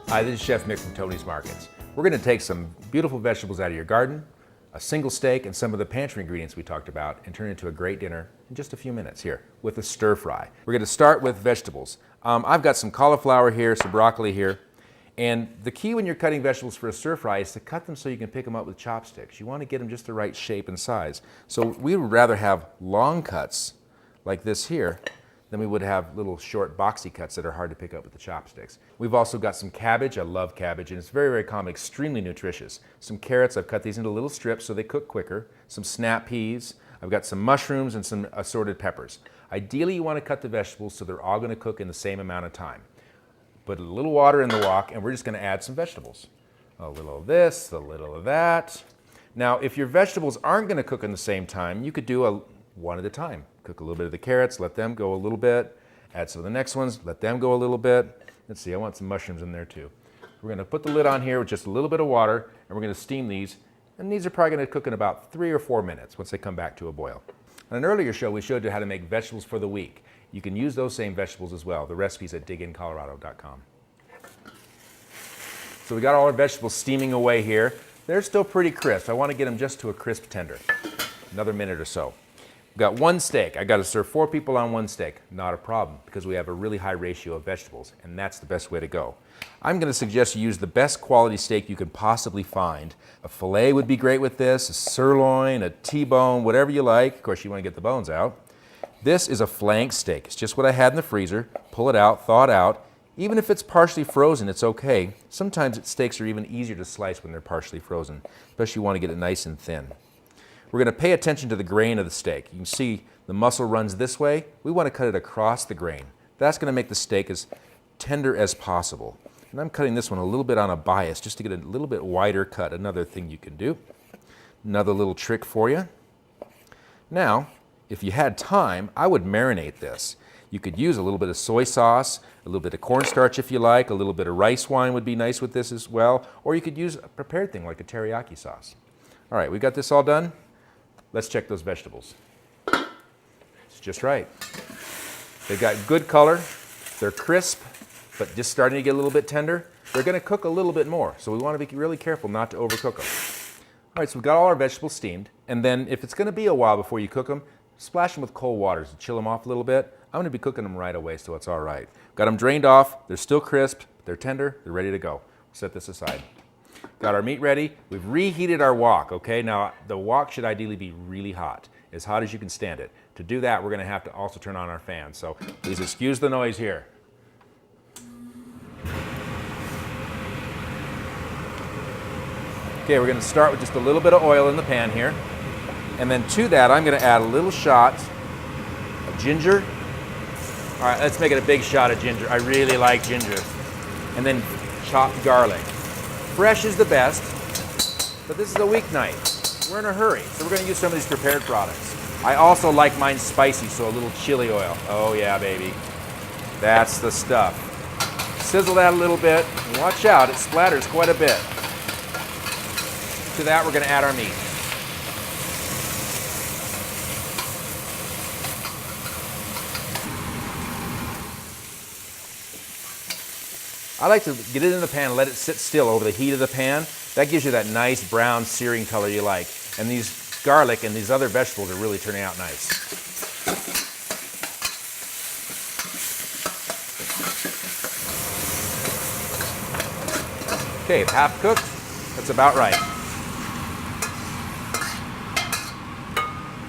Hi, this is Chef Mick from Tony's Markets. We're going to take some beautiful vegetables out of your garden, a single steak, and some of the pantry ingredients we talked about and turn it into a great dinner in just a few minutes here with a stir fry. We're going to start with vegetables. I've got some cauliflower here, some broccoli here, and the key when you're cutting vegetables for a stir fry is to cut them so you can pick them up with chopsticks. You want to get them just the right shape and size. So we would rather have long cuts like this here than we would have little short boxy cuts that are hard to pick up with the chopsticks. We've also got some cabbage. I love cabbage, and it's very, very common, extremely nutritious. Some carrots, I've cut these into little strips so they cook quicker. Some snap peas. I've got some mushrooms and some assorted peppers. Ideally, you want to cut the vegetables so they're all going to cook in the same amount of time. Put a little water in the wok, and we're just going to add some vegetables. A little of this, a little of that. Now, if your vegetables aren't going to cook in the same time, you could do one at a time. Cook a little bit of the carrots, let them go a little bit. Add some of the next ones, let them go a little bit. Let's see, I want some mushrooms in there too. We're going to put the lid on here with just a little bit of water, and we're going to steam these. And these are probably going to cook in about 3 or 4 minutes once they come back to a boil. On an earlier show, we showed you how to make vegetables for the week. You can use those same vegetables as well. The recipe's at digincolorado.com. So we got all our vegetables steaming away here. They're still pretty crisp. I want to get them just to a crisp tender. Another minute or so. We've got one steak. I got to serve 4 people on one steak. Not a problem, because we have a really high ratio of vegetables, and that's the best way to go. I'm going to suggest you use the best quality steak you can possibly find. A filet would be great with this, a sirloin, a T-bone, whatever you like. Of course, you want to get the bones out. This is a flank steak. It's just what I had in the freezer. Pull it out, thaw it out. Even if it's partially frozen, it's okay. Sometimes steaks are even easier to slice when they're partially frozen, especially if you want to get it nice and thin. We're going to pay attention to the grain of the steak. You can see the muscle runs this way. We want to cut it across the grain. That's going to make the steak as tender as possible. And I'm cutting this one a little bit on a bias just to get a little bit wider cut. Another thing you can do. Another little trick for you. Now, if you had time, I would marinate this. You could use a little bit of soy sauce, a little bit of cornstarch if you like, a little bit of rice wine would be nice with this as well, or you could use a prepared thing like a teriyaki sauce. All right, we got this all done. Let's check those vegetables. It's just right. They've got good color. They're crisp, but just starting to get a little bit tender. They're going to cook a little bit more, so we want to be really careful not to overcook them. All right, so we've got all our vegetables steamed, and then if it's going to be a while before you cook them, splash them with cold water to chill them off a little bit. I'm going to be cooking them right away, so it's all right. Got them drained off. They're still crisp. They're tender. They're ready to go. Set this aside. Got our meat ready. We've reheated our wok, okay? Now, the wok should ideally be really hot as you can stand it. To do that, we're going to have to also turn on our fan, so please excuse the noise here. Okay, we're going to start with just a little bit of oil in the pan here. And then to that, I'm going to add a little shot of ginger. All right, let's make it a big shot of ginger. I really like ginger. And then chopped garlic. Fresh is the best, but this is a weeknight. We're in a hurry, so we're going to use some of these prepared products. I also like mine spicy, so a little chili oil. Oh yeah, baby. That's the stuff. Sizzle that a little bit. Watch out, it splatters quite a bit. To that, we're going to add our meat. I like to get it in the pan and let it sit still over the heat of the pan. That gives you that nice brown searing color you like. And these garlic and these other vegetables are really turning out nice. Okay, half cooked. That's about right.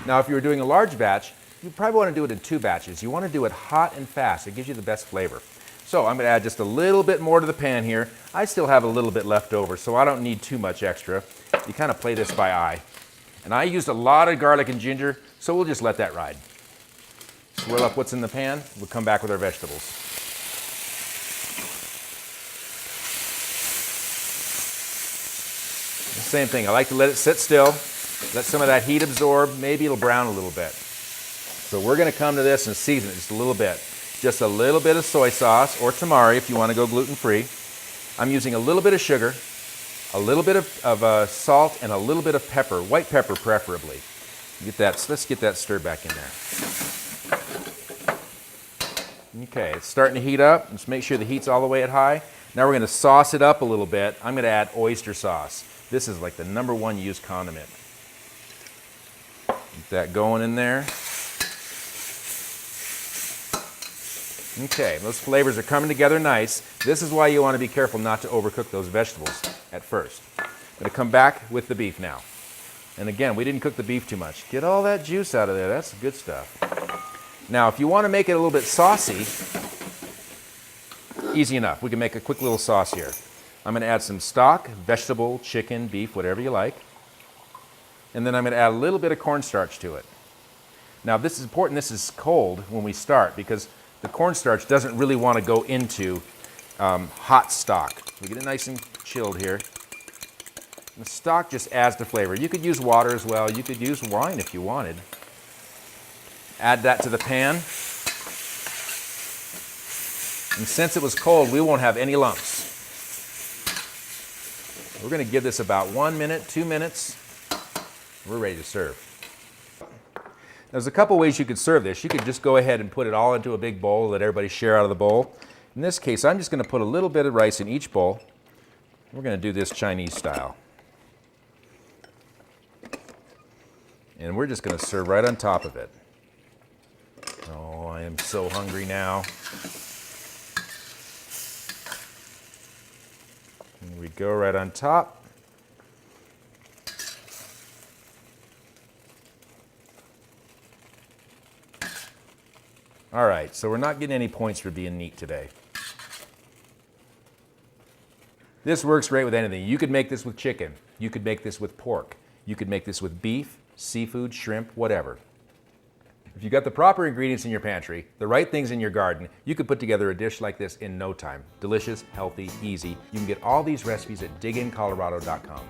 Now, if you were doing a large batch, you probably want to do it in 2 batches. You want to do it hot and fast. It gives you the best flavor. So I'm going to add just a little bit more to the pan here. I still have a little bit left over, so I don't need too much extra. You kind of play this by eye. And I used a lot of garlic and ginger, so we'll just let that ride. Swirl up what's in the pan. We'll come back with our vegetables. The same thing. I like to let it sit still, let some of that heat absorb. Maybe it'll brown a little bit. So we're going to come to this and season it just a little bit. Just a little bit of soy sauce, or tamari if you want to go gluten-free. I'm using a little bit of sugar, a little bit of salt, and a little bit of pepper, white pepper preferably. Get that, so let's get that stirred back in there. Okay, it's starting to heat up. Just make sure the heat's all the way at high. Now we're going to sauce it up a little bit. I'm going to add oyster sauce. This is like the #1 used condiment. Get that going in there. Okay, those flavors are coming together nice. This is why you want to be careful not to overcook those vegetables at first. I'm going to come back with the beef now. And again, we didn't cook the beef too much. Get all that juice out of there. That's good stuff. Now, if you want to make it a little bit saucy, easy enough. We can make a quick little sauce here. I'm going to add some stock, vegetable, chicken, beef, whatever you like. And then I'm going to add a little bit of cornstarch to it. Now, this is important. This is cold when we start because the cornstarch doesn't really want to go into hot stock. We get it nice and chilled here. And the stock just adds the flavor. You could use water as well. You could use wine if you wanted. Add that to the pan. And since it was cold, we won't have any lumps. We're going to give this about 1 minute, 2 minutes. We're ready to serve. There's a couple ways you could serve this. You could just go ahead and put it all into a big bowl, let everybody share out of the bowl. In this case, I'm just going to put a little bit of rice in each bowl. We're going to do this Chinese style. And we're just going to serve right on top of it. Oh, I am so hungry now. Here we go, right on top. All right, so we're not getting any points for being neat today. This works great with anything. You could make this with chicken. You could make this with pork. You could make this with beef, seafood, shrimp, whatever. If you got the proper ingredients in your pantry, the right things in your garden, you could put together a dish like this in no time. Delicious, healthy, easy. You can get all these recipes at digincolorado.com.